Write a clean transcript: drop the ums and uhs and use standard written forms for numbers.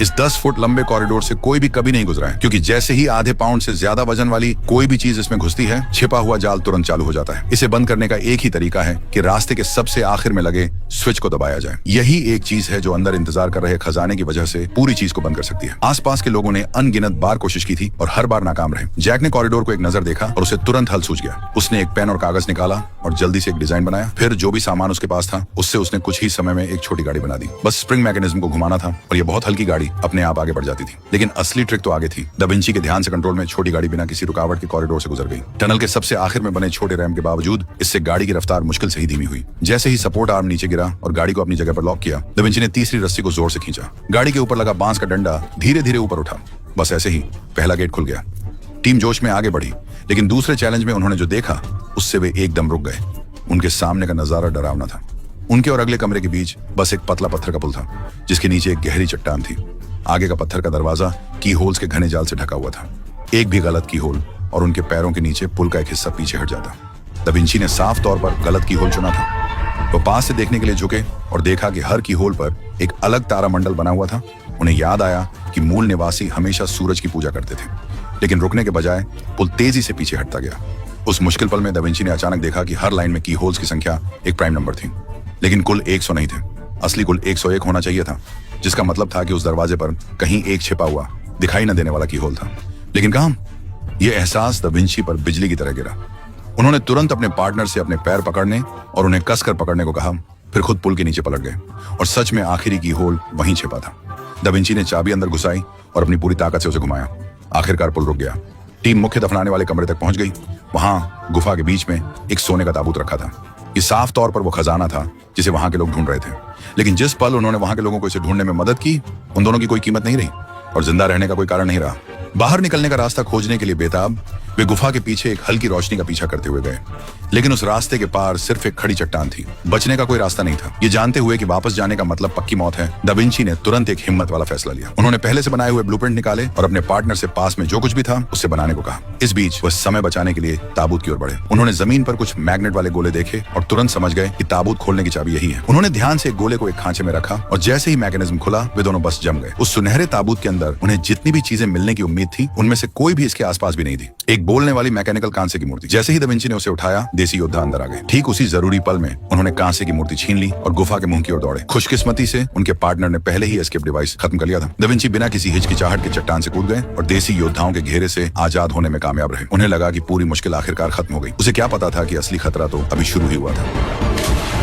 इस 10 फुट लंबे कॉरिडोर से कोई भी कभी नहीं गुजरा है, क्योंकि जैसे ही आधे पाउंड से ज्यादा वजन वाली कोई भी चीज इसमें घुसती है, छिपा हुआ जाल तुरंत चालू हो जाता है। इसे बंद करने का एक ही तरीका है कि रास्ते के सबसे आखिर में लगे स्विच को दबाया जाए। यही एक चीज है जो अंदर इंतजार कर रहे खजाने की वजह से पूरी चीज को बंद कर सकती है। आसपास के लोगों ने अनगिनत बार कोशिश की थी और हर बार नाकाम रहे। जैक ने कॉरिडोर को एक नजर देखा और उसे तुरंत हल सूझ गया। उसने एक पेन और कागज निकाला और जल्दी से एक डिजाइन बनाया। फिर जो भी सामान उसके पास था उससे उसने कुछ ही समय में एक छोटी गाड़ी बना दी। बस स्प्रिंग मैकेनिज्म को घुमाना था और ये बहुत हल्की गाड़ी अपने आप आगे बढ़ जाती थी। लेकिन असली ट्रिक तो आगे थी। दा विंची के ध्यान से कंट्रोल में छोटी गाड़ी बिना किसी रुकावट के कॉरिडोर से गुजर गई। टनल के सबसे आखिर में बने छोटे रैंप के बावजूद इससे गाड़ी की रफ्तार मुश्किल से ही धीमी हुई। जैसे ही सपोर्ट आर्म नीचे गिरा और गाड़ी को अपनी जगह पर लॉक किया, दा विंची ने तीसरी रस्सी को जोर से खींचा। गाड़ी के ऊपर लगा बांस का डंडा धीरे धीरे ऊपर उठा। बस ऐसे ही पहला गेट खुल गया। टीम जोश में आगे बढ़ी, लेकिन दूसरे चैलेंज में उन्होंने जो देखा उससे वे एकदम रुक गए। उनके सामने का नजारा डरावना था। उनके और अगले कमरे के बीच बस एक पतला पत्थर का पुल था, जिसके नीचे एक गहरी चट्टान थी। आगे का पत्थर का दरवाजा की होल्स के घने जाल से ढका हुआ था। एक भी गलत की होल और उनके पैरों के नीचे पुल का एक हिस्सा पीछे हट जाता। दा विंची ने साफ तौर पर गलत की होल चुना था। वो पास से देखने के लिए झुके और देखा कि हर की होल पर एक अलग तारामंडल बना हुआ था। उन्हें याद आया कि मूल निवासी हमेशा सूरज की पूजा करते थे। लेकिन रुकने के बजाय पुल तेजी से पीछे हटता गया। उस मुश्किल पल में दा विंची ने अचानक देखा कि हर लाइन में की होल्स की संख्या एक प्राइम नंबर थी, लेकिन कुल 100 नहीं थे। असली कुल 101 होना चाहिए था, जिसका मतलब था कि उस दरवाजे पर कहीं एक छिपा हुआ दिखाई न देने वाला की होल था। लेकिन कहां? यह एहसास दा विंची पर बिजली की तरह गिरा। उन्होंने तुरंत अपने पार्टनर से अपने पैर पकड़ने और उन्हें कसकर पकड़ने को कहा। फिर खुद पुल के नीचे पलट गए और सच में आखिरी की होल वहीं छिपा था। दा विंची ने चाबी अंदर घुसाई और अपनी पूरी ताकत से उसे घुमाया। आखिरकार पुल रुक गया। टीम मुख्य दफनाने वाले कमरे तक पहुंच गई। वहां गुफा के बीच में एक सोने का ताबूत रखा था। ये साफ तौर पर वो खजाना था जिसे वहां के लोग ढूंढ रहे थे। लेकिन जिस पल उन्होंने वहां के लोगों को इसे ढूंढने में मदद की, उन दोनों की कोई कीमत नहीं रही और जिंदा रहने का कोई कारण नहीं रहा। बाहर निकलने का रास्ता खोजने के लिए बेताब वे गुफा के पीछे एक हल्की रोशनी का पीछा करते हुए गए। लेकिन उस रास्ते के पार सिर्फ एक खड़ी चट्टान थी। बचने का कोई रास्ता नहीं था। ये जानते हुए कि वापस जाने का मतलब पक्की मौत है, दा विंची ने तुरंत एक हिम्मत वाला फैसला लिया। उन्होंने पहले से बनाए हुए ब्लूप्रिंट निकाले और अपने पार्टनर से पास में जो कुछ भी था उससे बनाने को कहा। इस बीच वह समय बचाने के लिए ताबूत की ओर बढ़े। उन्होंने जमीन पर कुछ मैग्नेट वाले गोले देखे और तुरंत समझ गए कि ताबूत खोलने की चाबी यही है। उन्होंने ध्यान से एक गोले को एक खांचे में रखा और जैसे ही मैकेनिज्म खुला, वे दोनों बस जम गए। उस सुनहरे ताबूत के अंदर उन्हें जितनी भी चीजें मिलने की उम्मीद थी, उनमें से कोई भी इसके आसपास भी नहीं थी। एक बोलने वाली मैकेनिकल कांसे की मूर्ति। जैसे ही दा विंची ने उसे उठाया, देसी योद्धा अंदर आ गए। ठीक उसी जरूरी पल में उन्होंने कांसे की मूर्ति छीन ली और गुफा के मुंह की ओर दौड़े। खुशकिस्मती से उनके पार्टनर ने पहले ही एस्केप डिवाइस खत्म कर लिया था। दा विंची बिना किसी हिचकिचाहट के चट्टान से कूद गए और देसी योद्धाओं के घेरे से आजाद होने में कामयाब रहे। उन्हें लगा कि पूरी मुश्किल आखिरकार खत्म हो गई। उसे क्या पता था कि असली खतरा तो अभी शुरू ही हुआ था।